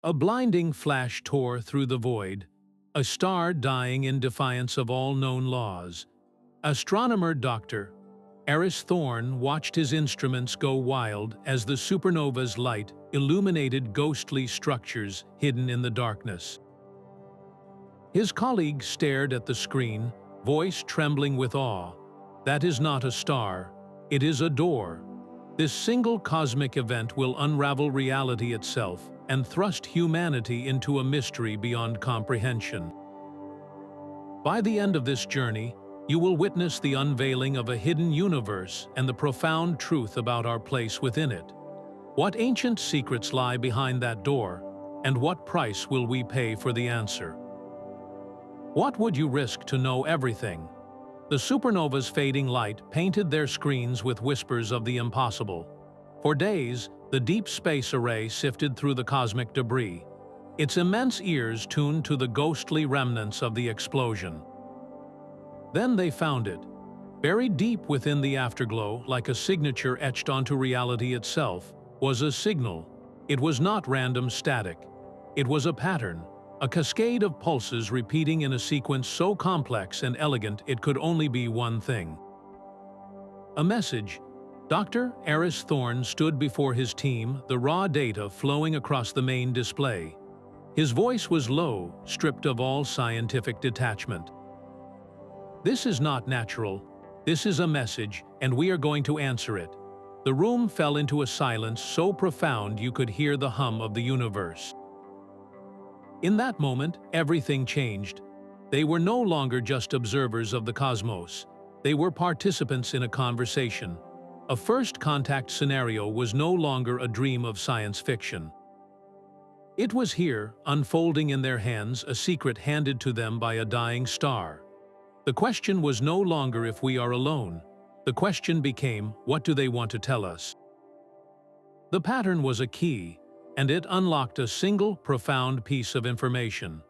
A blinding flash tore through the void, a star dying in defiance of all known laws. Astronomer Dr. Aris Thorne watched his instruments go wild as the supernova's light illuminated ghostly structures hidden in the darkness. His colleague stared at the screen, voice trembling with awe. That is not a star, it is a door. This single cosmic event will unravel reality itself and thrust humanity into a mystery beyond comprehension. By the end of this journey, you will witness the unveiling of a hidden universe and the profound truth about our place within it. What ancient secrets lie behind that door, and what price will we pay for the answer? What would you risk to know everything? The supernova's fading light painted their screens with whispers of the impossible. For days, the deep space array sifted through the cosmic debris, its immense ears tuned to the ghostly remnants of the explosion. Then they found it, buried deep within the afterglow, like a signature etched onto reality itself, was a signal. It was not random static. It was a pattern, a cascade of pulses repeating in a sequence so complex and elegant it could only be one thing. A message. Dr. Aris Thorne stood before his team, the raw data flowing across the main display. His voice was low, stripped of all scientific detachment. This is not natural. This is a message, and we are going to answer it. The room fell into a silence so profound you could hear the hum of the universe. In that moment, everything changed. They were no longer just observers of the cosmos. They were participants in a conversation. A first contact scenario was no longer a dream of science fiction. It was here, unfolding in their hands, a secret handed to them by a dying star. The question was no longer if we are alone. The question became, what do they want to tell us? The pattern was a key, and it unlocked a single, profound piece of information.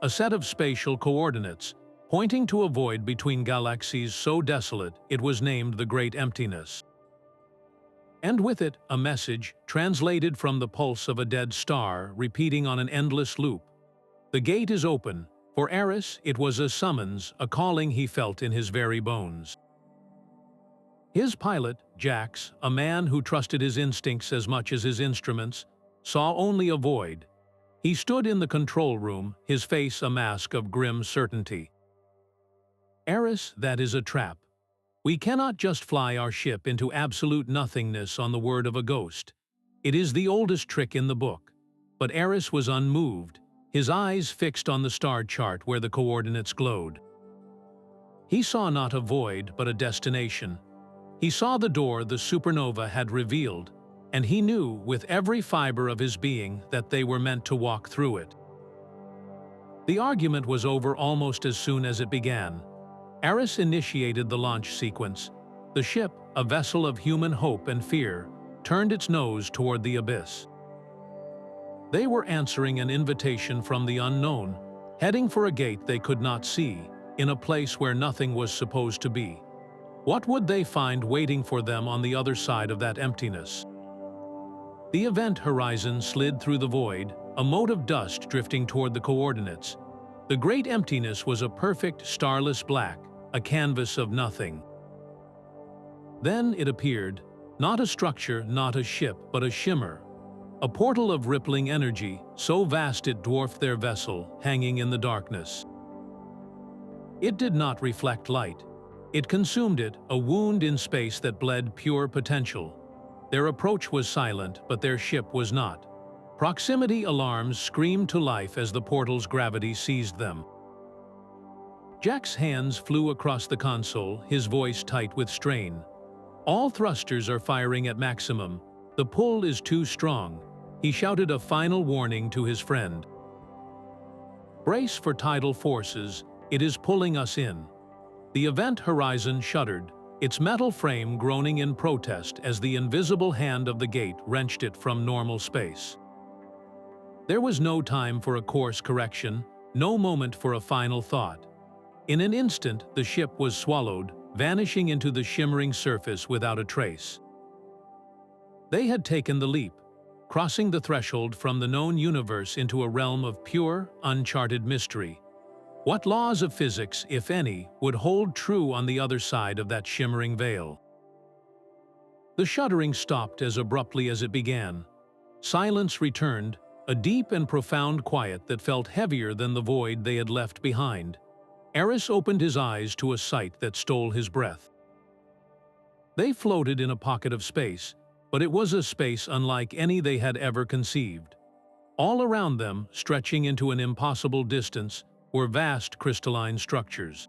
A set of spatial coordinates, pointing to a void between galaxies so desolate it was named the Great Emptiness. And with it, a message, translated from the pulse of a dead star, repeating on an endless loop. The gate is open. For Aris, it was a summons, a calling he felt in his very bones. His pilot, Jax, a man who trusted his instincts as much as his instruments, saw only a void. He stood in the control room, his face a mask of grim certainty. Aris, that is a trap. We cannot just fly our ship into absolute nothingness on the word of a ghost. It is the oldest trick in the book. But Aris was unmoved, his eyes fixed on the star chart where the coordinates glowed. He saw not a void, but a destination. He saw the door the supernova had revealed, and he knew with every fiber of his being that they were meant to walk through it. The argument was over almost as soon as it began. Aris initiated the launch sequence. The ship, a vessel of human hope and fear, turned its nose toward the abyss. They were answering an invitation from the unknown, heading for a gate they could not see, in a place where nothing was supposed to be. What would they find waiting for them on the other side of that emptiness? The event horizon slid through the void, a mote of dust drifting toward the coordinates. The great emptiness was a perfect, starless black, a canvas of nothing. Then it appeared, not a structure, not a ship, but a shimmer. A portal of rippling energy, so vast it dwarfed their vessel, hanging in the darkness. It did not reflect light. It consumed it, a wound in space that bled pure potential. Their approach was silent, but their ship was not. Proximity alarms screamed to life as the portal's gravity seized them. Jack's hands flew across the console, his voice tight with strain. All thrusters are firing at maximum. The pull is too strong. He shouted a final warning to his friend. Brace for tidal forces. It is pulling us in. The event horizon shuddered, its metal frame groaning in protest as the invisible hand of the gate wrenched it from normal space. There was no time for a course correction, no moment for a final thought. In an instant, the ship was swallowed, vanishing into the shimmering surface without a trace. They had taken the leap. crossing the threshold from the known universe into a realm of pure, uncharted mystery. What laws of physics, if any, would hold true on the other side of that shimmering veil? The shuddering stopped as abruptly as it began. Silence returned, a deep and profound quiet that felt heavier than the void they had left behind. Aris opened his eyes to a sight that stole his breath. They floated in a pocket of space, but it was a space unlike any they had ever conceived. All around them, stretching into an impossible distance, were vast crystalline structures.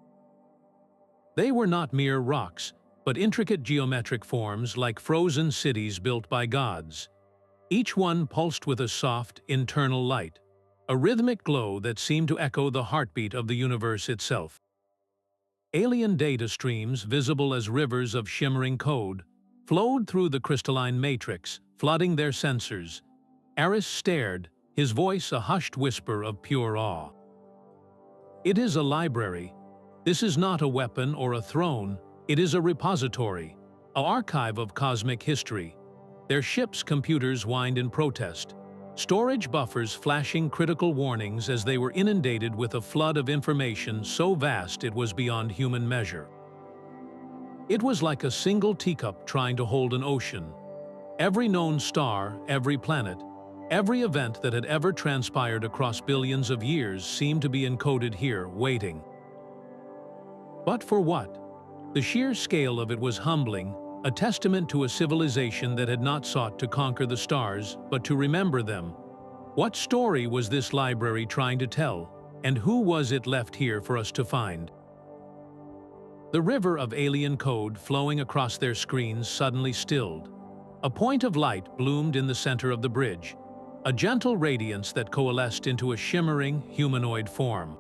They were not mere rocks, but intricate geometric forms like frozen cities built by gods. Each one pulsed with a soft, internal light, a rhythmic glow that seemed to echo the heartbeat of the universe itself. Alien data streams, visible as rivers of shimmering code, flowed through the crystalline matrix, flooding their sensors. Aris stared, his voice a hushed whisper of pure awe. It is a library. This is not a weapon or a throne. It is a repository, an archive of cosmic history. Their ship's computers whined in protest, storage buffers flashing critical warnings as they were inundated with a flood of information so vast it was beyond human measure. It was like a single teacup trying to hold an ocean. Every known star, every planet, every event that had ever transpired across billions of years seemed to be encoded here, waiting. But for what? The sheer scale of it was humbling, a testament to a civilization that had not sought to conquer the stars, but to remember them. What story was this library trying to tell, and who was it left here for us to find? The river of alien code flowing across their screens suddenly stilled. A point of light bloomed in the center of the bridge, a gentle radiance that coalesced into a shimmering, humanoid form.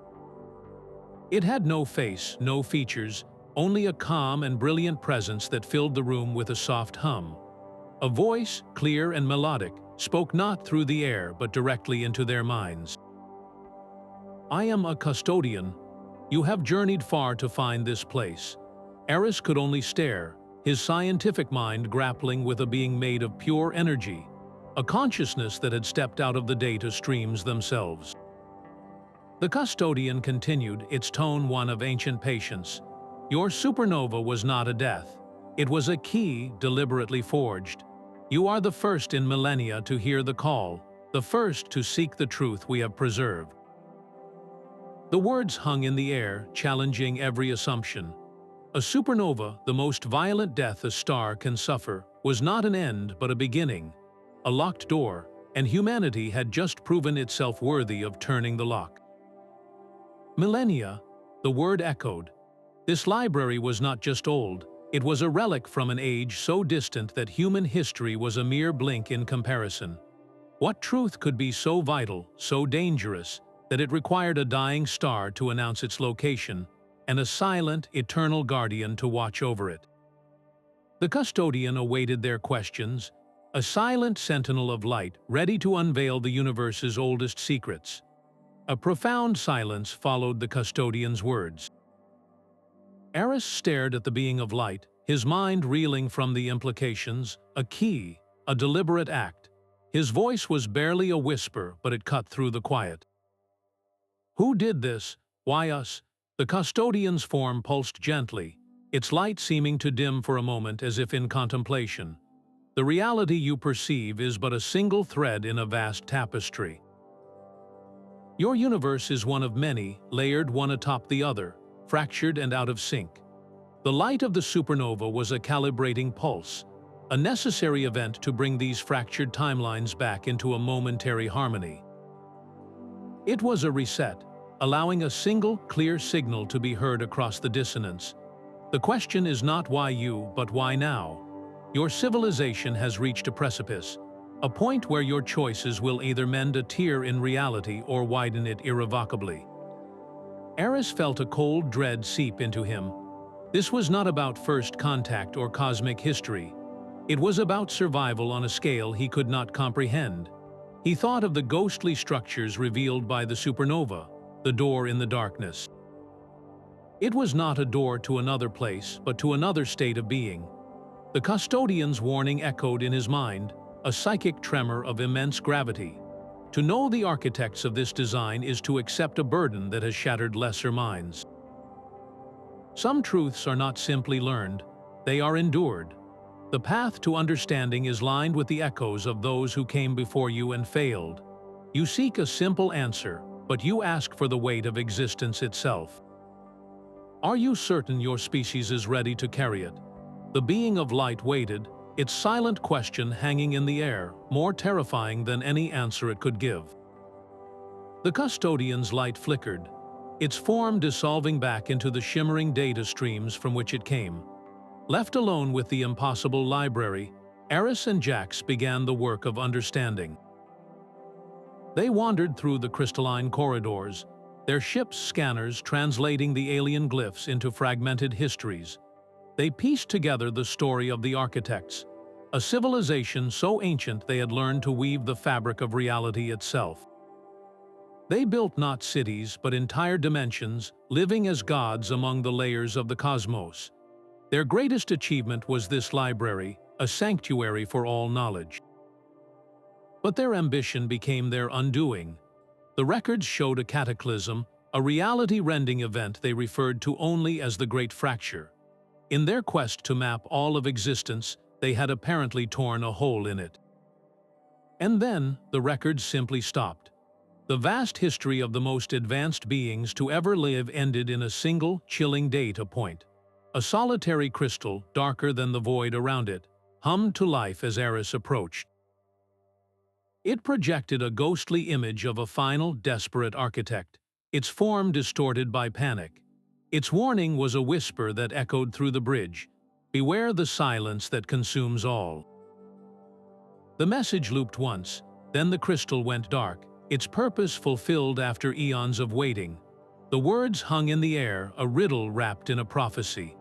It had no face, no features, only a calm and brilliant presence that filled the room with a soft hum. A voice, clear and melodic, spoke not through the air but directly into their minds. "I am a custodian. You have journeyed far to find this place." Aris could only stare, his scientific mind grappling with a being made of pure energy, a consciousness that had stepped out of the data streams themselves. The custodian continued, its tone one of ancient patience. "Your supernova was not a death. It was a key deliberately forged. You are the first in millennia to hear the call, the first to seek the truth we have preserved." The words hung in the air, challenging every assumption. A supernova, the most violent death a star can suffer, was not an end but a beginning, a locked door, and humanity had just proven itself worthy of turning the lock. Millennia, the word echoed. This library was not just old, it was a relic from an age so distant that human history was a mere blink in comparison. What truth could be so vital, so dangerous, that it required a dying star to announce its location, and a silent, eternal guardian to watch over it? The custodian awaited their questions, a silent sentinel of light ready to unveil the universe's oldest secrets. A profound silence followed the custodian's words. Aris stared at the being of light, his mind reeling from the implications, a key, a deliberate act. His voice was barely a whisper, but it cut through the quiet. "Who did this? Why us?" The custodian's form pulsed gently, its light seeming to dim for a moment as if in contemplation. "The reality you perceive is but a single thread in a vast tapestry. Your universe is one of many, layered one atop the other, fractured and out of sync. The light of the supernova was a calibrating pulse, a necessary event to bring these fractured timelines back into a momentary harmony. It was a reset, allowing a single, clear signal to be heard across the dissonance. The question is not why you, but why now? Your civilization has reached a precipice, a point where your choices will either mend a tear in reality or widen it irrevocably." Aris felt a cold dread seep into him. This was not about first contact or cosmic history. It was about survival on a scale he could not comprehend. He thought of the ghostly structures revealed by the supernova, the door in the darkness. It was not a door to another place, but to another state of being. The custodian's warning echoed in his mind. a psychic tremor of immense gravity. To know the architects of this design is to accept a burden that has shattered lesser minds. Some truths are not simply learned, they are endured. The path to understanding is lined with the echoes of those who came before you and failed. You seek a simple answer, but you ask for the weight of existence itself. Are you certain your species is ready to carry it? The being of light waited, its silent question hanging in the air, more terrifying than any answer it could give. The custodian's light flickered, its form dissolving back into the shimmering data streams from which it came. Left alone with the impossible library, Aris and Jax began the work of understanding. They wandered through the crystalline corridors, their ship's scanners translating the alien glyphs into fragmented histories. They pieced together the story of the architects, a civilization so ancient they had learned to weave the fabric of reality itself. They built not cities but entire dimensions, living as gods among the layers of the cosmos. Their greatest achievement was this library, a sanctuary for all knowledge. But their ambition became their undoing. The records showed a cataclysm, a reality-rending event they referred to only as the Great Fracture. In their quest to map all of existence, they had apparently torn a hole in it. And then, the records simply stopped. The vast history of the most advanced beings to ever live ended in a single, chilling data point. A solitary crystal, darker than the void around it, hummed to life as Aris approached. It projected a ghostly image of a final, desperate architect, its form distorted by panic. Its warning was a whisper that echoed through the bridge, "Beware the silence that consumes all." The message looped once, then the crystal went dark, its purpose fulfilled after eons of waiting. The words hung in the air, a riddle wrapped in a prophecy.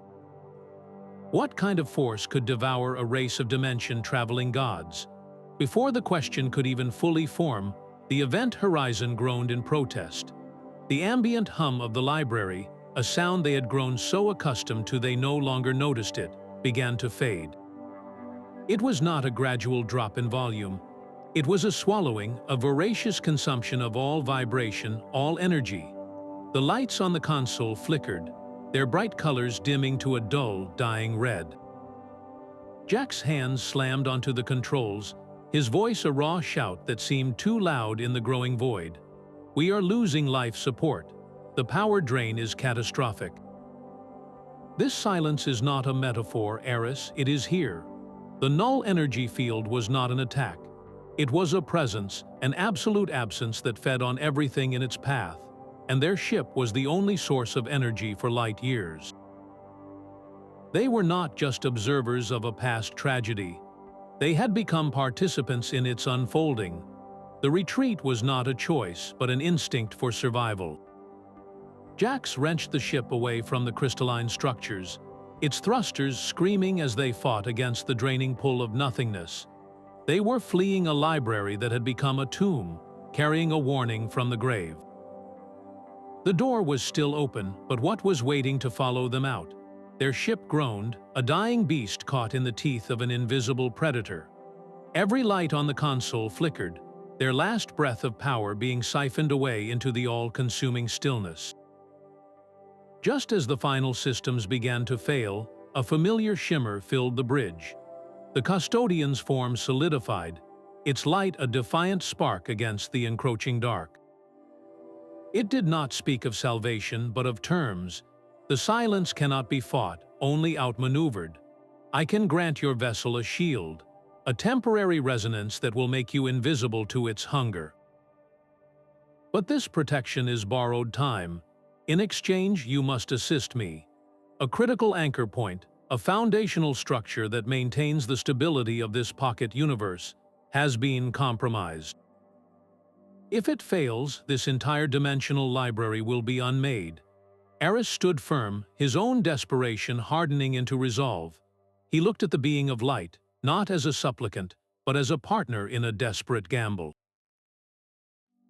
What kind of force could devour a race of dimension-traveling gods? Before the question could even fully form, the event horizon groaned in protest. The ambient hum of the library, a sound they had grown so accustomed to they no longer noticed it, began to fade. It was not a gradual drop in volume. It was a swallowing, a voracious consumption of all vibration, all energy. The lights on the console flickered, their bright colors dimming to a dull, dying red. Jack's hands slammed onto the controls, his voice a raw shout that seemed too loud in the growing void. "We are losing life support. The power drain is catastrophic." This silence is not a metaphor, Aris, it is here. The null energy field was not an attack. It was a presence, an absolute absence that fed on everything in its path, and their ship was the only source of energy for light years. They were not just observers of a past tragedy. They had become participants in its unfolding. The retreat was not a choice, but an instinct for survival. Jax wrenched the ship away from the crystalline structures, its thrusters screaming as they fought against the draining pull of nothingness. They were fleeing a library that had become a tomb, carrying a warning from the grave. The door was still open, but what was waiting to follow them out? Their ship groaned, a dying beast caught in the teeth of an invisible predator. Every light on the console flickered, their last breath of power being siphoned away into the all-consuming stillness. Just as the final systems began to fail, a familiar shimmer filled the bridge. The custodian's form solidified, its light a defiant spark against the encroaching dark. It did not speak of salvation, but of terms. The silence cannot be fought, only outmaneuvered. I can grant your vessel a shield, a temporary resonance that will make you invisible to its hunger. But this protection is borrowed time. In exchange, you must assist me. A critical anchor point, a foundational structure that maintains the stability of this pocket universe, has been compromised. If it fails, this entire dimensional library will be unmade. Aris stood firm, his own desperation hardening into resolve. He looked at the being of light, not as a supplicant, but as a partner in a desperate gamble.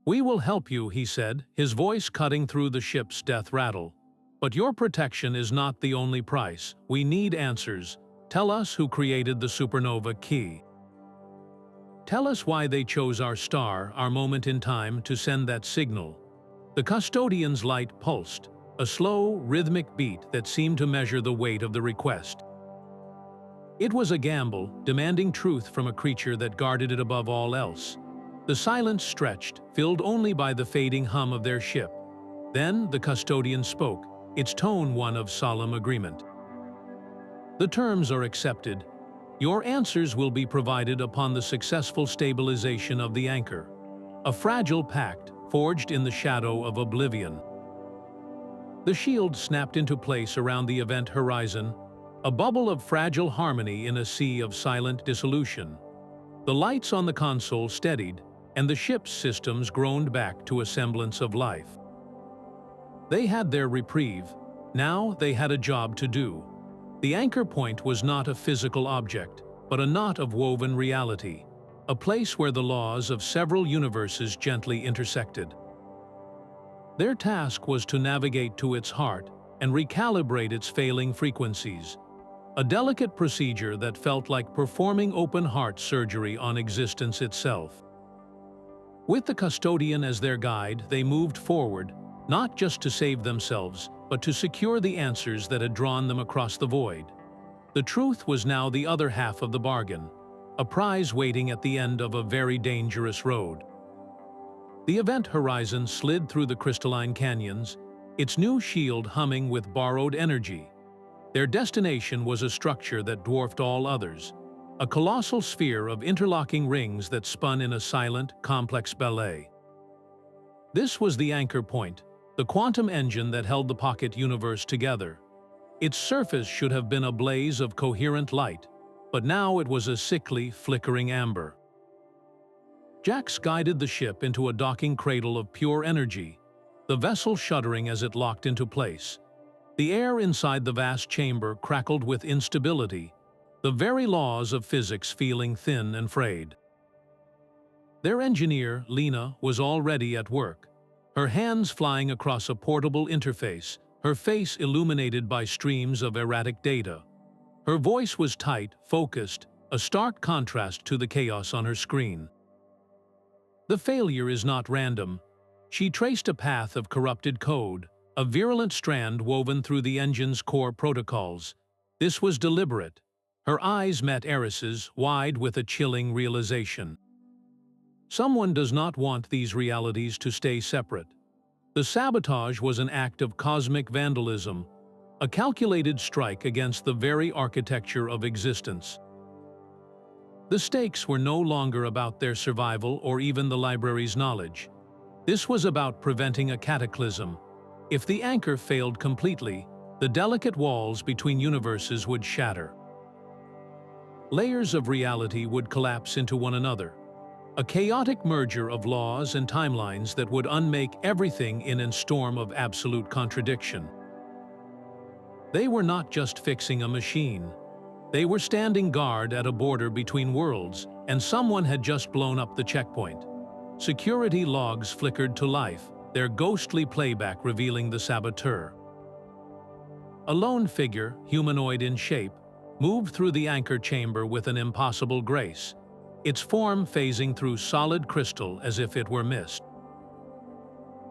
"We will help you," he said, his voice cutting through the ship's death rattle. "But your protection is not the only price. We need answers. Tell us who created the supernova key." Tell us why they chose our star, our moment in time, to send that signal. The custodian's light pulsed, a slow, rhythmic beat that seemed to measure the weight of the request. It was a gamble, demanding truth from a creature that guarded it above all else. The silence stretched, filled only by the fading hum of their ship. Then the custodian spoke, its tone one of solemn agreement. The terms are accepted. Your answers will be provided upon the successful stabilization of the anchor, a fragile pact forged in the shadow of oblivion. The shield snapped into place around the event horizon, a bubble of fragile harmony in a sea of silent dissolution. The lights on the console steadied, and the ship's systems groaned back to a semblance of life. They had their reprieve. Now they had a job to do. The anchor point was not a physical object, but a knot of woven reality, a place where the laws of several universes gently intersected. Their task was to navigate to its heart and recalibrate its failing frequencies, a delicate procedure that felt like performing open-heart surgery on existence itself. With the custodian as their guide, they moved forward, not just to save themselves, but to secure the answers that had drawn them across the void. The truth was now the other half of the bargain, a prize waiting at the end of a very dangerous road. The event horizon slid through the crystalline canyons, its new shield humming with borrowed energy. Their destination was a structure that dwarfed all others, a colossal sphere of interlocking rings that spun in a silent, complex ballet. This was the anchor point, the quantum engine that held the pocket universe together. Its surface should have been a blaze of coherent light, but now it was a sickly, flickering amber. Jax guided the ship into a docking cradle of pure energy, the vessel shuddering as it locked into place. The air inside the vast chamber crackled with instability, the very laws of physics feeling thin and frayed. Their engineer, Lena, was already at work, her hands flying across a portable interface, her face illuminated by streams of erratic data. Her voice was tight, focused, a stark contrast to the chaos on her screen. The failure is not random. She traced a path of corrupted code, a virulent strand woven through the engine's core protocols. This was deliberate. Her eyes met Aris's, wide with a chilling realization. Someone does not want these realities to stay separate. The sabotage was an act of cosmic vandalism, a calculated strike against the very architecture of existence. The stakes were no longer about their survival or even the library's knowledge. This was about preventing a cataclysm. If the anchor failed completely, the delicate walls between universes would shatter. Layers of reality would collapse into one another, a chaotic merger of laws and timelines that would unmake everything in a storm of absolute contradiction. They were not just fixing a machine. They were standing guard at a border between worlds, and someone had just blown up the checkpoint. Security logs flickered to life, their ghostly playback revealing the saboteur. A lone figure, humanoid in shape, moved through the anchor chamber with an impossible grace, its form phasing through solid crystal as if it were mist.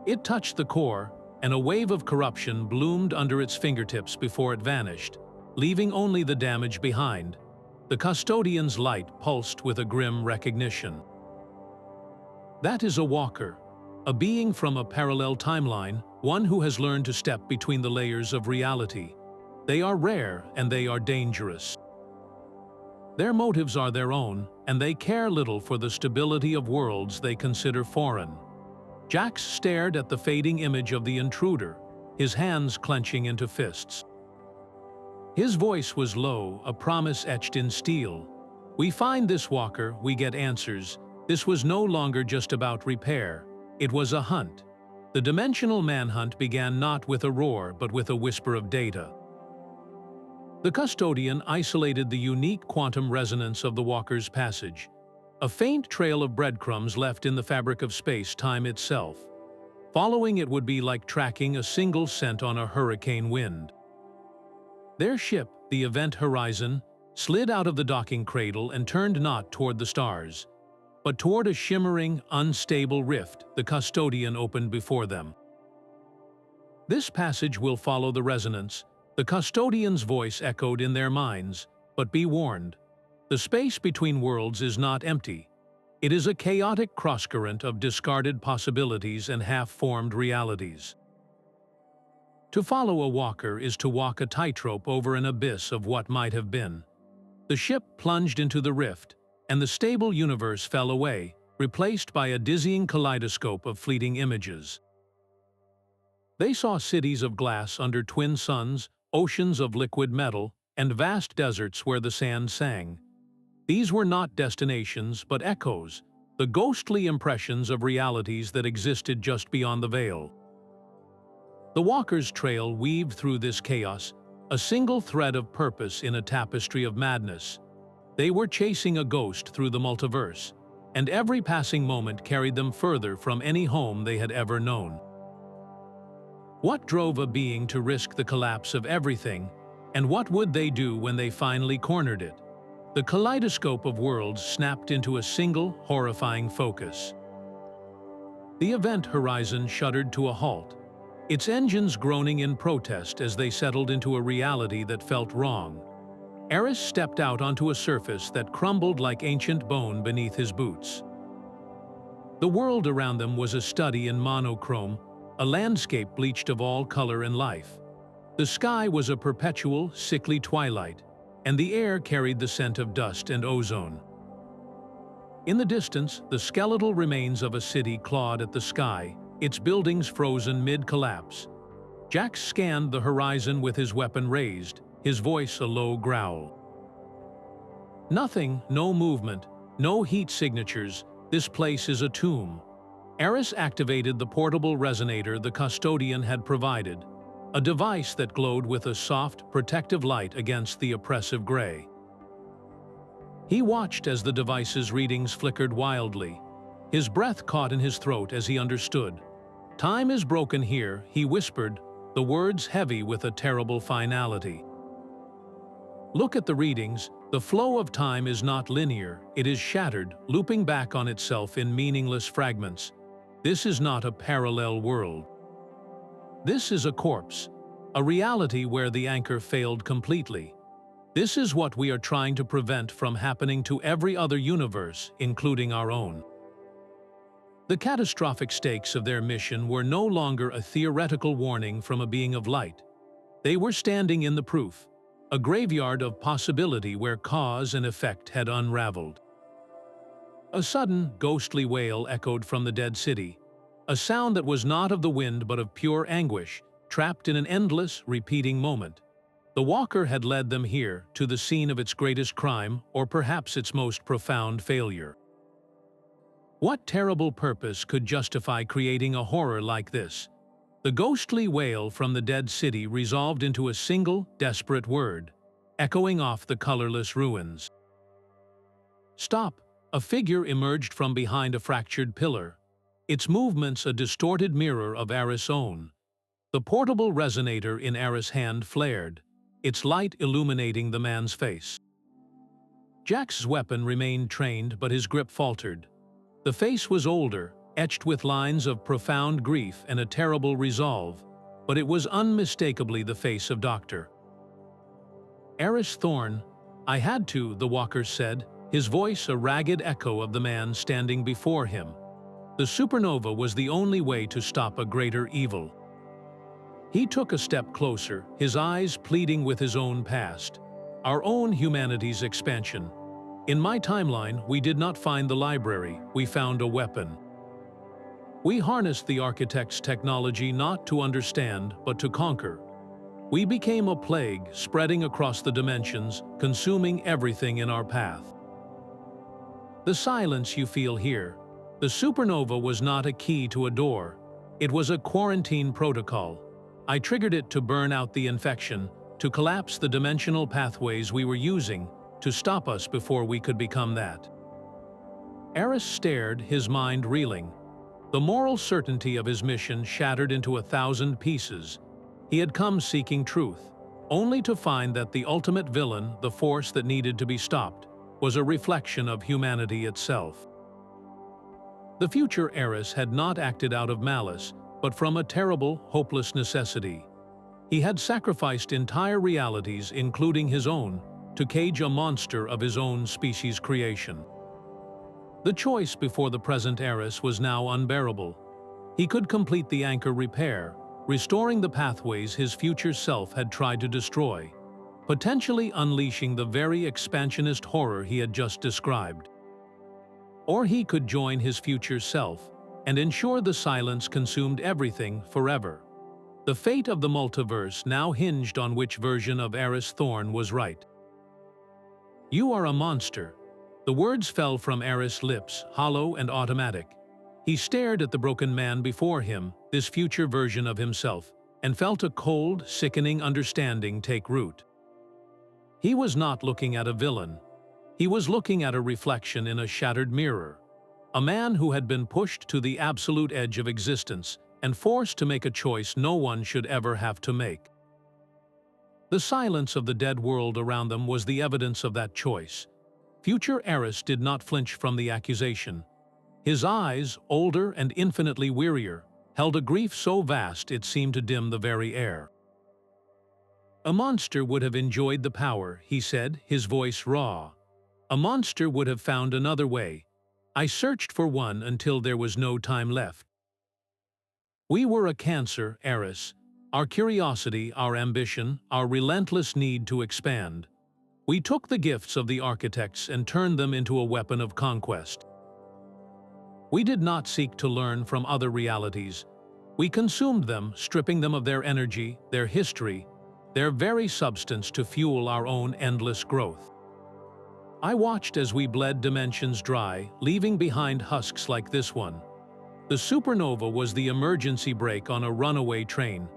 It touched the core, and a wave of corruption bloomed under its fingertips before it vanished, leaving only the damage behind. The custodian's light pulsed with a grim recognition. That is a walker, a being from a parallel timeline, one who has learned to step between the layers of reality. They are rare and they are dangerous. Their motives are their own, and they care little for the stability of worlds they consider foreign. Jax stared at the fading image of the intruder, his hands clenching into fists. His voice was low, a promise etched in steel. We find this walker, we get answers. This was no longer just about repair. It was a hunt. The dimensional manhunt began not with a roar, but with a whisper of data. The custodian isolated the unique quantum resonance of the walker's passage, a faint trail of breadcrumbs left in the fabric of space-time itself. Following it would be like tracking a single scent on a hurricane wind. Their ship, the Event Horizon, slid out of the docking cradle and turned not toward the stars. but toward a shimmering, unstable rift the Custodian opened before them. This passage will follow the resonance. The Custodian's voice echoed in their minds, but be warned. The space between worlds is not empty. It is a chaotic crosscurrent of discarded possibilities and half-formed realities. To follow a walker is to walk a tightrope over an abyss of what might have been. The ship plunged into the rift, and the stable universe fell away, replaced by a dizzying kaleidoscope of fleeting images. They saw cities of glass under twin suns, oceans of liquid metal, and vast deserts where the sand sang. These were not destinations, but echoes, the ghostly impressions of realities that existed just beyond the veil. The walker's trail weaved through this chaos, a single thread of purpose in a tapestry of madness. They were chasing a ghost through the multiverse, and every passing moment carried them further from any home they had ever known. What drove a being to risk the collapse of everything, and what would they do when they finally cornered it? The kaleidoscope of worlds snapped into a single, horrifying focus. The event horizon shuddered to a halt, its engines groaning in protest as they settled into a reality that felt wrong. Aris stepped out onto a surface that crumbled like ancient bone beneath his boots. The world around them was a study in monochrome, a landscape bleached of all color and life. The sky was a perpetual, sickly twilight, and the air carried the scent of dust and ozone. In the distance, the skeletal remains of a city clawed at the sky, its buildings frozen mid-collapse. Jax scanned the horizon with his weapon raised, his voice a low growl. Nothing, no movement, no heat signatures. This place is a tomb. Aris activated the portable resonator the Custodian had provided, a device that glowed with a soft, protective light against the oppressive gray. He watched as the device's readings flickered wildly. His breath caught in his throat as he understood. "Time is broken here," he whispered, the words heavy with a terrible finality. "Look at the readings. The flow of time is not linear, it is shattered, looping back on itself in meaningless fragments. This is not a parallel world. This is a corpse, a reality where the anchor failed completely. This is what we are trying to prevent from happening to every other universe, including our own." The catastrophic stakes of their mission were no longer a theoretical warning from a being of light. They were standing in the proof, a graveyard of possibility where cause and effect had unraveled. A sudden, ghostly wail echoed from the dead city, a sound that was not of the wind but of pure anguish, trapped in an endless, repeating moment. The walker had led them here, to the scene of its greatest crime, or perhaps its most profound failure. What terrible purpose could justify creating a horror like this? The ghostly wail from the dead city resolved into a single, desperate word, echoing off the colorless ruins. "Stop!" A figure emerged from behind a fractured pillar, its movements a distorted mirror of Aris' own. The portable resonator in Aris' hand flared, its light illuminating the man's face. Jax's weapon remained trained, but his grip faltered. The face was older, etched with lines of profound grief and a terrible resolve, but it was unmistakably the face of Dr. Aris Thorne. "I had to," the walker said, his voice a ragged echo of the man standing before him. The supernova was the only way to stop a greater evil. He took a step closer, his eyes pleading with his own past, our own humanity's expansion. "In my timeline, we did not find the library, we found a weapon. We harnessed the architect's technology not to understand, but to conquer. We became a plague, spreading across the dimensions, consuming everything in our path. The silence you feel here. The supernova was not a key to a door. It was a quarantine protocol. I triggered it to burn out the infection, to collapse the dimensional pathways we were using, to stop us before we could become that." Aris stared, his mind reeling. The moral certainty of his mission shattered into 1,000 pieces. He had come seeking truth, only to find that the ultimate villain, the force that needed to be stopped, was a reflection of humanity itself. The future Aris had not acted out of malice, but from a terrible, hopeless necessity. He had sacrificed entire realities, including his own, to cage a monster of his own species' creation. The choice before the present Aris was now unbearable. He could complete the anchor repair, restoring the pathways his future self had tried to destroy, potentially unleashing the very expansionist horror he had just described. Or he could join his future self and ensure the silence consumed everything forever. The fate of the multiverse now hinged on which version of Aris Thorne was right. "You are a monster." The words fell from Aris' lips, hollow and automatic. He stared at the broken man before him, this future version of himself, and felt a cold, sickening understanding take root. He was not looking at a villain. He was looking at a reflection in a shattered mirror. A man who had been pushed to the absolute edge of existence and forced to make a choice no one should ever have to make. The silence of the dead world around them was the evidence of that choice. Future Aris did not flinch from the accusation. His eyes, older and infinitely wearier, held a grief so vast it seemed to dim the very air. "A monster would have enjoyed the power," he said, his voice raw. "A monster would have found another way. I searched for one until there was no time left. We were a cancer, Aris. Our curiosity, our ambition, our relentless need to expand. We took the gifts of the architects and turned them into a weapon of conquest. We did not seek to learn from other realities. We consumed them, stripping them of their energy, their history, their very substance to fuel our own endless growth. I watched as we bled dimensions dry, leaving behind husks like this one. The supernova was the emergency brake on a runaway train.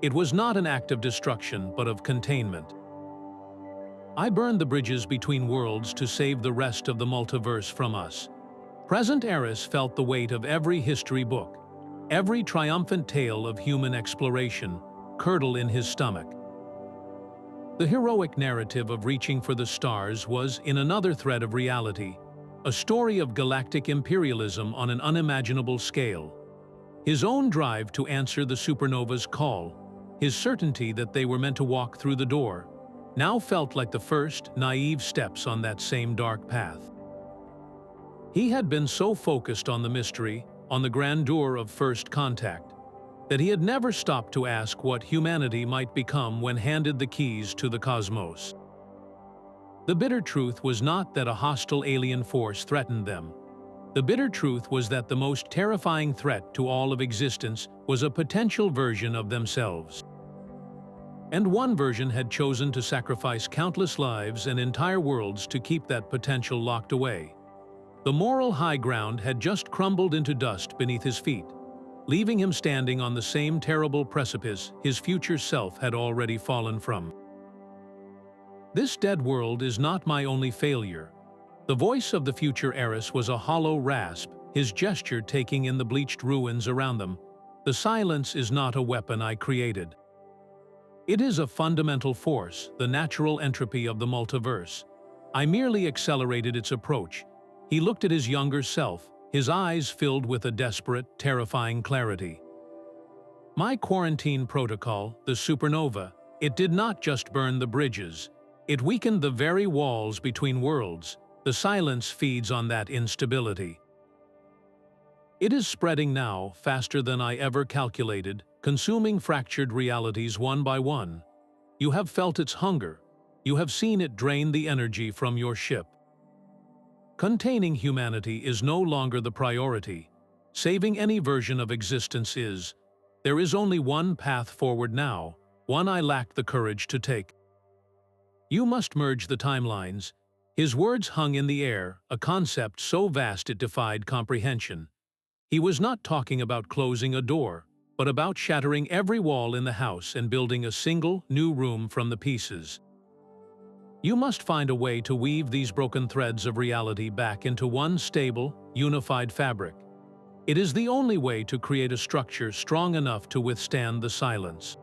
It was not an act of destruction, but of containment. I burned the bridges between worlds to save the rest of the multiverse from us. Present Aris felt the weight of every history book, every triumphant tale of human exploration, curdle in his stomach. The heroic narrative of reaching for the stars was, in another thread of reality, a story of galactic imperialism on an unimaginable scale. His own drive to answer the supernova's call, his certainty that they were meant to walk through the door, now felt like the first, naive steps on that same dark path. He had been so focused on the mystery, on the grandeur of first contact, that he had never stopped to ask what humanity might become when handed the keys to the cosmos. The bitter truth was not that a hostile alien force threatened them. The bitter truth was that the most terrifying threat to all of existence was a potential version of themselves. And one version had chosen to sacrifice countless lives and entire worlds to keep that potential locked away. The moral high ground had just crumbled into dust beneath his feet, leaving him standing on the same terrible precipice his future self had already fallen from. "This dead world is not my only failure." The voice of the future Aris was a hollow rasp, his gesture taking in the bleached ruins around them. "The silence is not a weapon I created. It is a fundamental force, the natural entropy of the multiverse. I merely accelerated its approach." He looked at his younger self, his eyes filled with a desperate, terrifying clarity. "My quarantine protocol, the supernova, it did not just burn the bridges. It weakened the very walls between worlds. The silence feeds on that instability. It is spreading now, faster than I ever calculated, consuming fractured realities one by one. You have felt its hunger. You have seen it drain the energy from your ship. Containing humanity is no longer the priority. Saving any version of existence is. There is only one path forward now, one I lack the courage to take. You must merge the timelines." His words hung in the air, a concept so vast it defied comprehension. He was not talking about closing a door, but about shattering every wall in the house and building a single, new room from the pieces. You must find a way to weave these broken threads of reality back into one stable, unified fabric. It is the only way to create a structure strong enough to withstand the silence.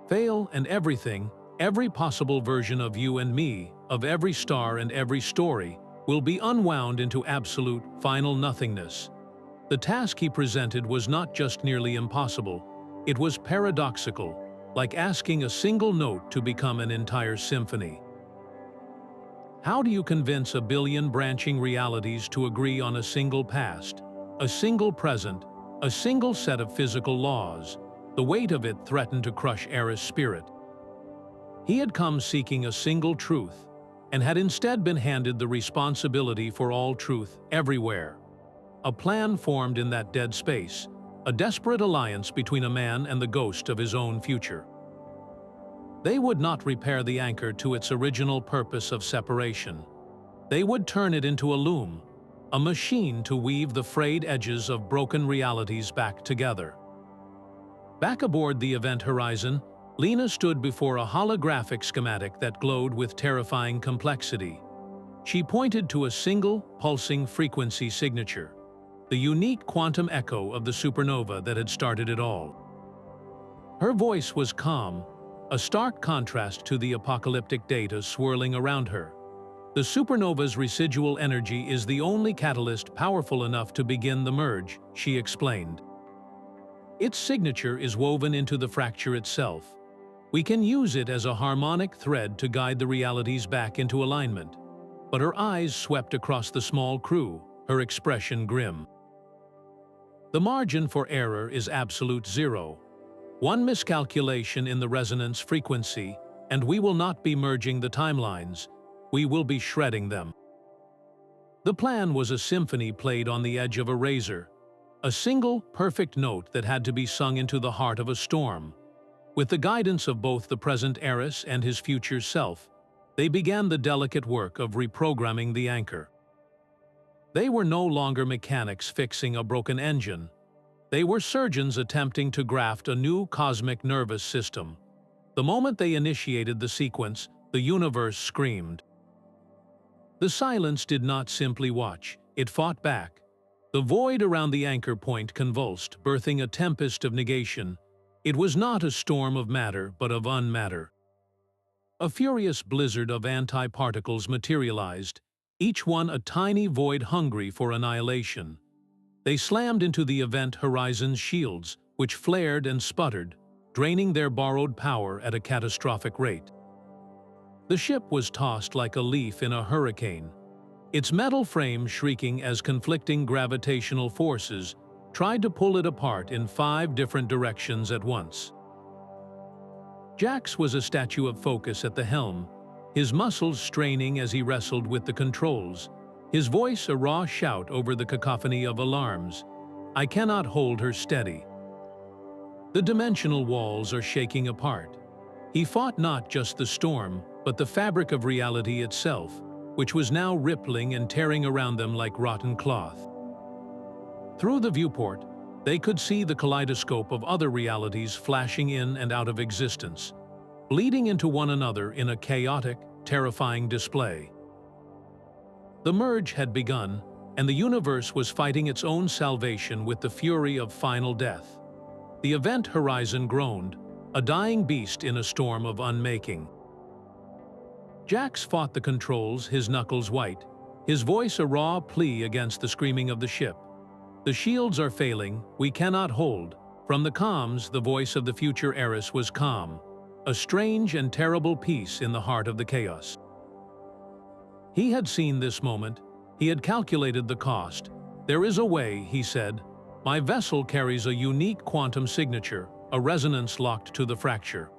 Fail and everything, every possible version of you and me, of every star and every story, will be unwound into absolute, final nothingness. The task he presented was not just nearly impossible, it was paradoxical, like asking a single note to become an entire symphony. How do you convince a billion branching realities to agree on a single past, a single present, a single set of physical laws? The weight of it threatened to crush Aris' spirit. He had come seeking a single truth, and had instead been handed the responsibility for all truth everywhere. A plan formed in that dead space, a desperate alliance between a man and the ghost of his own future. They would not repair the anchor to its original purpose of separation. They would turn it into a loom, a machine to weave the frayed edges of broken realities back together. Back aboard the event horizon, Lena stood before a holographic schematic that glowed with terrifying complexity. She pointed to a single, pulsing frequency signature, the unique quantum echo of the supernova that had started it all. Her voice was calm, a stark contrast to the apocalyptic data swirling around her. The supernova's residual energy is the only catalyst powerful enough to begin the merge, she explained. Its signature is woven into the fracture itself. We can use it as a harmonic thread to guide the realities back into alignment. But her eyes swept across the small crew, her expression grim. The margin for error is absolute zero. One miscalculation in the resonance frequency, and we will not be merging the timelines, we will be shredding them. The plan was a symphony played on the edge of a razor, a single, perfect note that had to be sung into the heart of a storm. With the guidance of both the present Aris and his future self, they began the delicate work of reprogramming the anchor. They were no longer mechanics fixing a broken engine. They were surgeons attempting to graft a new cosmic nervous system. The moment they initiated the sequence, the universe screamed. The silence did not simply watch, it fought back. The void around the anchor point convulsed, birthing a tempest of negation. It was not a storm of matter, but of unmatter. A furious blizzard of anti-particles materialized, each one a tiny void hungry for annihilation. They slammed into the event horizon's shields, which flared and sputtered, draining their borrowed power at a catastrophic rate. The ship was tossed like a leaf in a hurricane, its metal frame shrieking as conflicting gravitational forces tried to pull it apart in 5 different directions at once. Jax was a statue of focus at the helm, his muscles straining as he wrestled with the controls, his voice a raw shout over the cacophony of alarms. I cannot hold her steady. The dimensional walls are shaking apart. He fought not just the storm, but the fabric of reality itself, which was now rippling and tearing around them like rotten cloth. Through the viewport, they could see the kaleidoscope of other realities flashing in and out of existence, bleeding into one another in a chaotic, terrifying display. The merge had begun, and the universe was fighting its own salvation with the fury of final death. The event horizon groaned, a dying beast in a storm of unmaking. Jax fought the controls, his knuckles white, his voice a raw plea against the screaming of the ship. The shields are failing, we cannot hold. From the comms, the voice of the future Aris was calm, a strange and terrible peace in the heart of the chaos. He had seen this moment, he had calculated the cost. There is a way, he said. My vessel carries a unique quantum signature, a resonance locked to the fracture.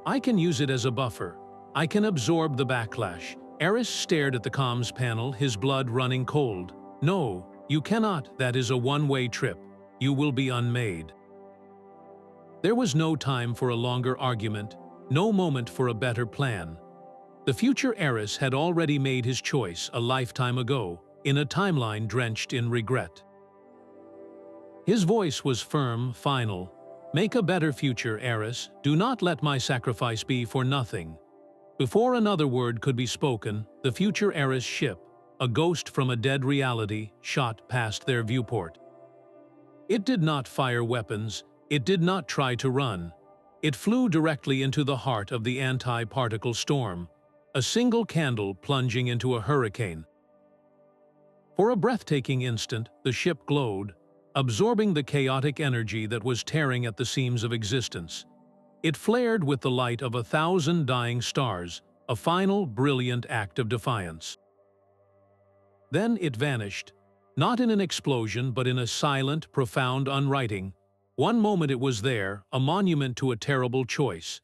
I can use it as a buffer. I can absorb the backlash. Aris stared at the comms panel, his blood running cold. No, you cannot, that is a one-way trip. You will be unmade. There was no time for a longer argument, no moment for a better plan. The future Aris had already made his choice a lifetime ago, in a timeline drenched in regret. His voice was firm, final. Make a better future, Aris. Do not let my sacrifice be for nothing. Before another word could be spoken, the future Aris ship, a ghost from a dead reality, shot past their viewport. It did not fire weapons, it did not try to run. It flew directly into the heart of the anti-particle storm, a single candle plunging into a hurricane. For a breathtaking instant, the ship glowed, absorbing the chaotic energy that was tearing at the seams of existence. It flared with the light of 1,000 dying stars, a final, brilliant act of defiance. Then it vanished, not in an explosion but in a silent, profound unwriting. One moment it was there, a monument to a terrible choice.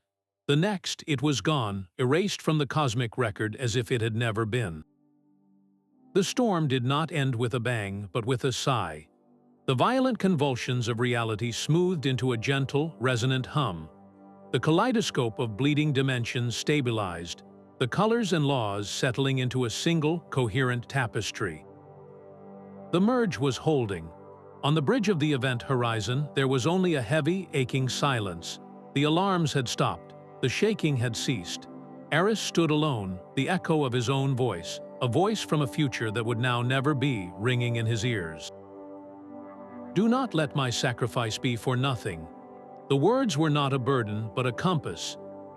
The next, it was gone, erased from the cosmic record as if it had never been. The storm did not end with a bang, but with a sigh. The violent convulsions of reality smoothed into a gentle, resonant hum. The kaleidoscope of bleeding dimensions stabilized, the colors and laws settling into a single, coherent tapestry. The merge was holding. On the bridge of the event horizon, there was only a heavy, aching silence. The alarms had stopped. The shaking had ceased. Aris stood alone, the echo of his own voice, a voice from a future that would now never be, ringing in his ears. "Do not let my sacrifice be for nothing." The words were not a burden, but a compass.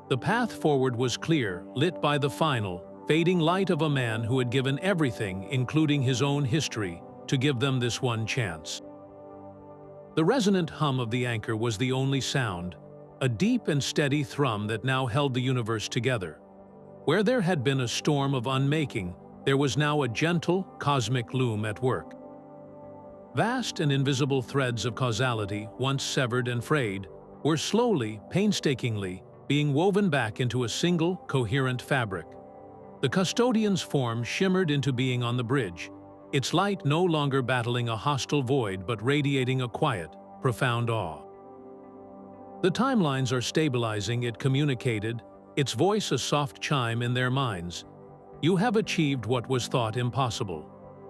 The path forward was clear, lit by the final, fading light of a man who had given everything, including his own history, to give them this one chance. The resonant hum of the anchor was the only sound, a deep and steady thrum that now held the universe together. Where there had been a storm of unmaking, there was now a gentle, cosmic loom at work. Vast and invisible threads of causality, once severed and frayed, were slowly, painstakingly, being woven back into a single, coherent fabric. The custodian's form shimmered into being on the bridge, its light no longer battling a hostile void but radiating a quiet, profound awe. "The timelines are stabilizing," it communicated, its voice a soft chime in their minds. "You have achieved what was thought impossible.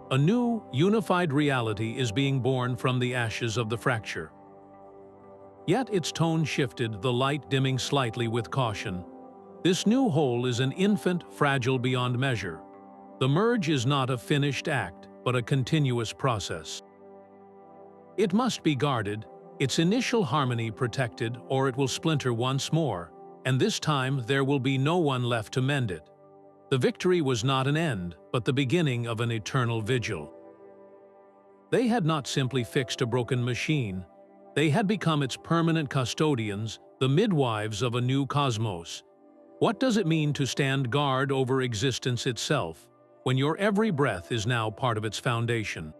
A new, unified reality is being born from the ashes of the fracture." Yet its tone shifted, the light dimming slightly with caution. "This new whole is an infant, fragile beyond measure. The merge is not a finished act, but a continuous process. It must be guarded, its initial harmony protected, or it will splinter once more, and this time there will be no one left to mend it." The victory was not an end, but the beginning of an eternal vigil. They had not simply fixed a broken machine. They had become its permanent custodians, the midwives of a new cosmos. What does it mean to stand guard over existence itself, when your every breath is now part of its foundation?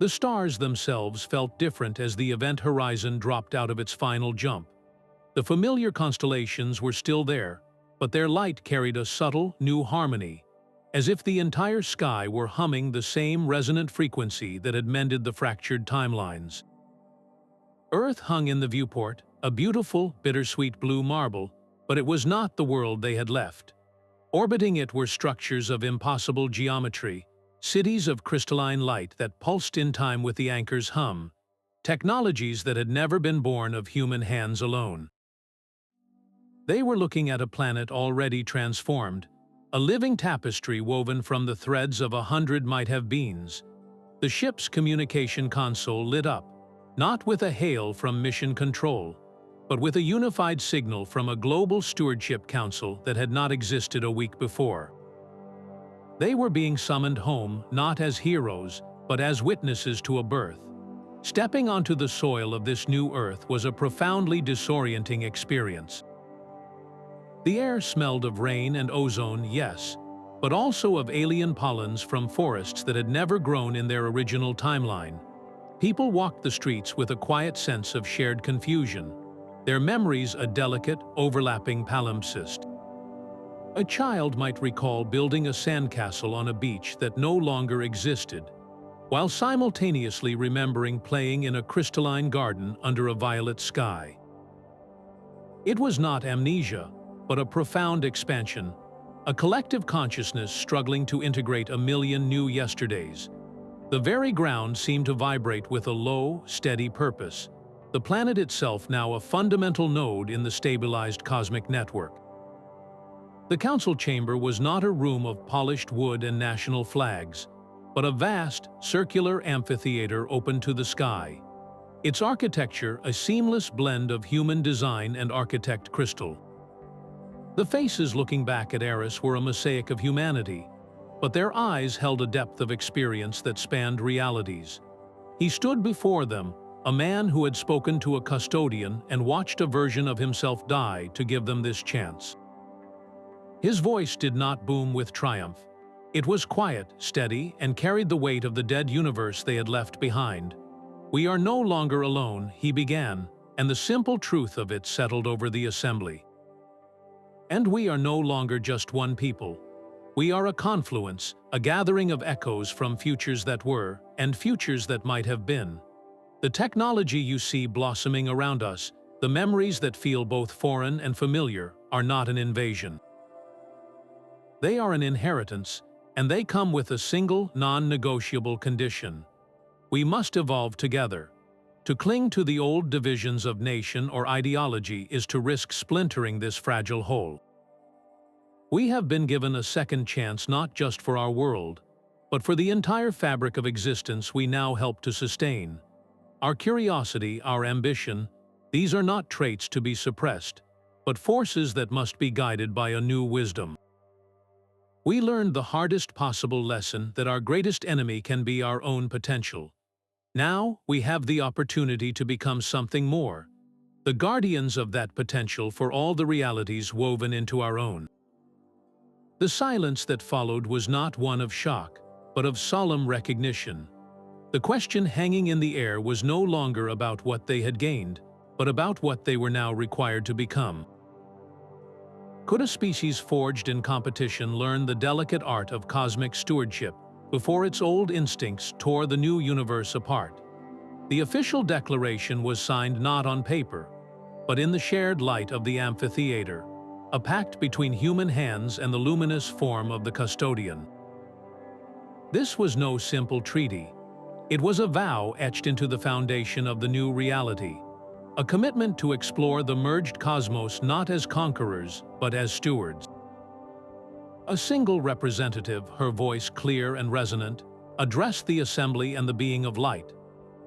The stars themselves felt different as the event horizon dropped out of its final jump. The familiar constellations were still there, but their light carried a subtle, new harmony, as if the entire sky were humming the same resonant frequency that had mended the fractured timelines. Earth hung in the viewport, a beautiful, bittersweet blue marble, but it was not the world they had left. Orbiting it were structures of impossible geometry, cities of crystalline light that pulsed in time with the anchor's hum, technologies that had never been born of human hands alone. They were looking at a planet already transformed, a living tapestry woven from the threads of 100 might-have-beens. The ship's communication console lit up, not with a hail from Mission Control, but with a unified signal from a global Stewardship Council that had not existed a week before. They were being summoned home not as heroes, but as witnesses to a birth. Stepping onto the soil of this new Earth was a profoundly disorienting experience. The air smelled of rain and ozone, yes, but also of alien pollens from forests that had never grown in their original timeline. People walked the streets with a quiet sense of shared confusion, their memories a delicate, overlapping palimpsest. A child might recall building a sandcastle on a beach that no longer existed, while simultaneously remembering playing in a crystalline garden under a violet sky. It was not amnesia, but a profound expansion, a collective consciousness struggling to integrate a million new yesterdays. The very ground seemed to vibrate with a low, steady purpose, the planet itself now a fundamental node in the stabilized cosmic network. The council chamber was not a room of polished wood and national flags, but a vast, circular amphitheater open to the sky. Its architecture a seamless blend of human design and architect crystal. The faces looking back at Aris were a mosaic of humanity. but their eyes held a depth of experience that spanned realities. He stood before them, a man who had spoken to a custodian and watched a version of himself die to give them this chance. His voice did not boom with triumph. It was quiet, steady, and carried the weight of the dead universe they had left behind. "We are no longer alone," he began, and the simple truth of it settled over the assembly. "And we are no longer just one people. We are a confluence, a gathering of echoes from futures that were, and futures that might have been. The technology you see blossoming around us, the memories that feel both foreign and familiar, are not an invasion. They are an inheritance, and they come with a single, non-negotiable condition. We must evolve together. To cling to the old divisions of nation or ideology is to risk splintering this fragile whole. We have been given a second chance not just for our world, but for the entire fabric of existence we now help to sustain. Our curiosity, our ambition, these are not traits to be suppressed, but forces that must be guided by a new wisdom. We learned the hardest possible lesson that our greatest enemy can be our own potential. Now, we have the opportunity to become something more, the guardians of that potential for all the realities woven into our own." The silence that followed was not one of shock, but of solemn recognition. The question hanging in the air was no longer about what they had gained, but about what they were now required to become. Could a species forged in competition learn the delicate art of cosmic stewardship before its old instincts tore the new universe apart? The official declaration was signed not on paper, but in the shared light of the amphitheater, a pact between human hands and the luminous form of the custodian. This was no simple treaty. It was a vow etched into the foundation of the new reality, a commitment to explore the merged cosmos not as conquerors, but as stewards. A single representative, her voice clear and resonant, addressed the assembly and the being of light.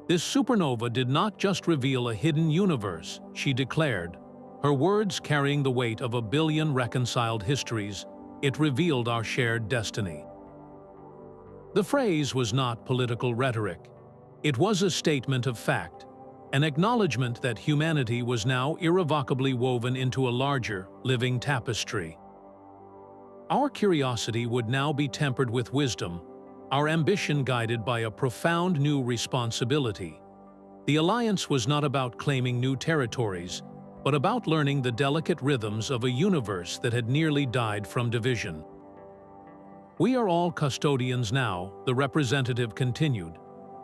This supernova did not just reveal a hidden universe, she declared, her words carrying the weight of 1 billion reconciled histories. It revealed our shared destiny. The phrase was not political rhetoric. It was a statement of fact, an acknowledgement that humanity was now irrevocably woven into a larger, living tapestry. Our curiosity would now be tempered with wisdom, our ambition guided by a profound new responsibility. The alliance was not about claiming new territories, but about learning the delicate rhythms of a universe that had nearly died from division. "We are all custodians now," the representative continued,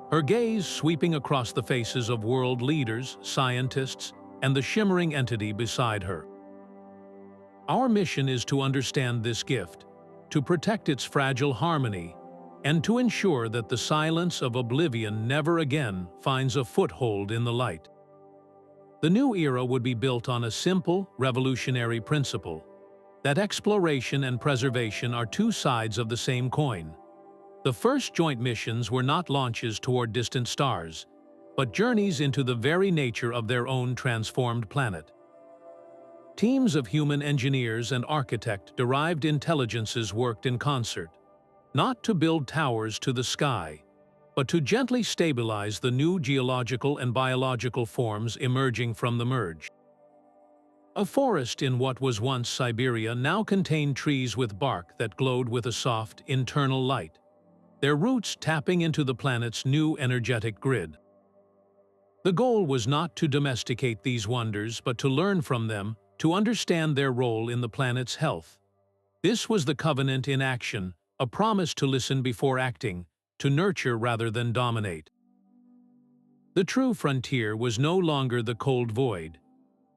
her gaze sweeping across the faces of world leaders, scientists, and the shimmering entity beside her. "Our mission is to understand this gift, to protect its fragile harmony, and to ensure that the silence of oblivion never again finds a foothold in the light." The new era would be built on a simple, revolutionary principle: that exploration and preservation are two sides of the same coin. The first joint missions were not launches toward distant stars, but journeys into the very nature of their own transformed planet. Teams of human engineers and architect-derived intelligences worked in concert, not to build towers to the sky, but to gently stabilize the new geological and biological forms emerging from the merge. A forest in what was once Siberia now contained trees with bark that glowed with a soft, internal light, their roots tapping into the planet's new energetic grid. The goal was not to domesticate these wonders, but to learn from them, to understand their role in the planet's health. This was the covenant in action, a promise to listen before acting, to nurture rather than dominate. The true frontier was no longer the cold void,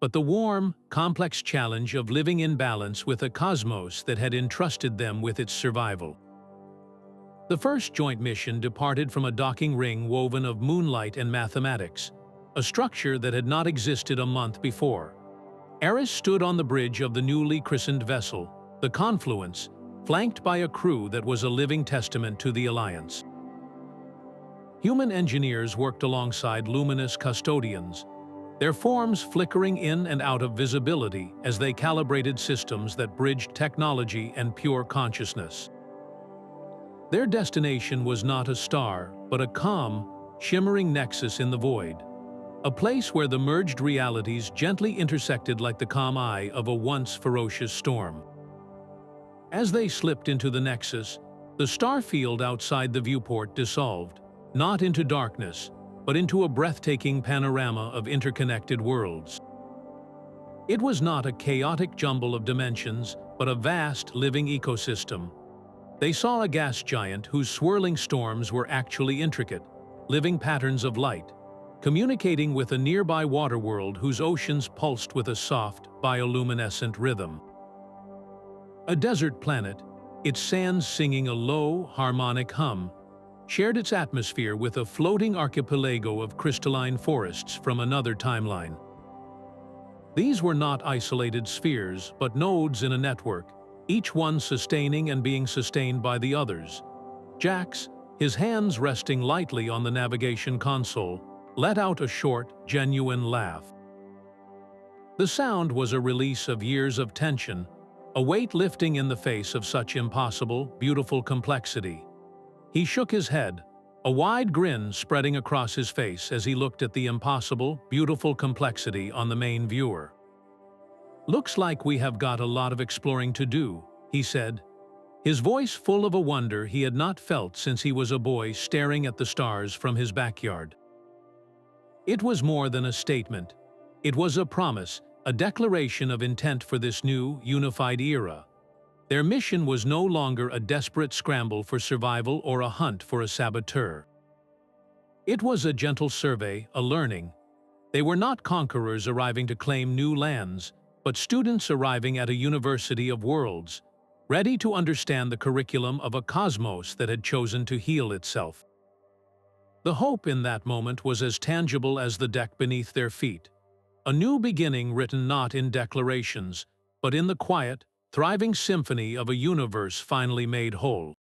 but the warm, complex challenge of living in balance with a cosmos that had entrusted them with its survival. The first joint mission departed from a docking ring woven of moonlight and mathematics, a structure that had not existed a month before. Aris stood on the bridge of the newly christened vessel, the Confluence, flanked by a crew that was a living testament to the alliance. Human engineers worked alongside luminous custodians, their forms flickering in and out of visibility as they calibrated systems that bridged technology and pure consciousness. Their destination was not a star, but a calm, shimmering nexus in the void. A place where the merged realities gently intersected like the calm eye of a once ferocious storm. As they slipped into the nexus, the star field outside the viewport dissolved, not into darkness, but into a breathtaking panorama of interconnected worlds. It was not a chaotic jumble of dimensions, but a vast, living ecosystem. They saw a gas giant whose swirling storms were actually intricate, living patterns of light, communicating with a nearby water world whose oceans pulsed with a soft, bioluminescent rhythm. A desert planet, its sands singing a low, harmonic hum, shared its atmosphere with a floating archipelago of crystalline forests from another timeline. These were not isolated spheres, but nodes in a network, each one sustaining and being sustained by the others. Jax, his hands resting lightly on the navigation console, let out a short, genuine laugh. The sound was a release of years of tension, a weight lifting in the face of such impossible, beautiful complexity. He shook his head, a wide grin spreading across his face as he looked at the impossible, beautiful complexity on the main viewer. "Looks like we have got a lot of exploring to do," he said, his voice full of a wonder he had not felt since he was a boy staring at the stars from his backyard. It was more than a statement. It was a promise, a declaration of intent for this new, unified era. Their mission was no longer a desperate scramble for survival or a hunt for a saboteur. It was a gentle survey, a learning. They were not conquerors arriving to claim new lands, but students arriving at a university of worlds, ready to understand the curriculum of a cosmos that had chosen to heal itself. The hope in that moment was as tangible as the deck beneath their feet. A new beginning written not in declarations, but in the quiet, thriving symphony of a universe finally made whole.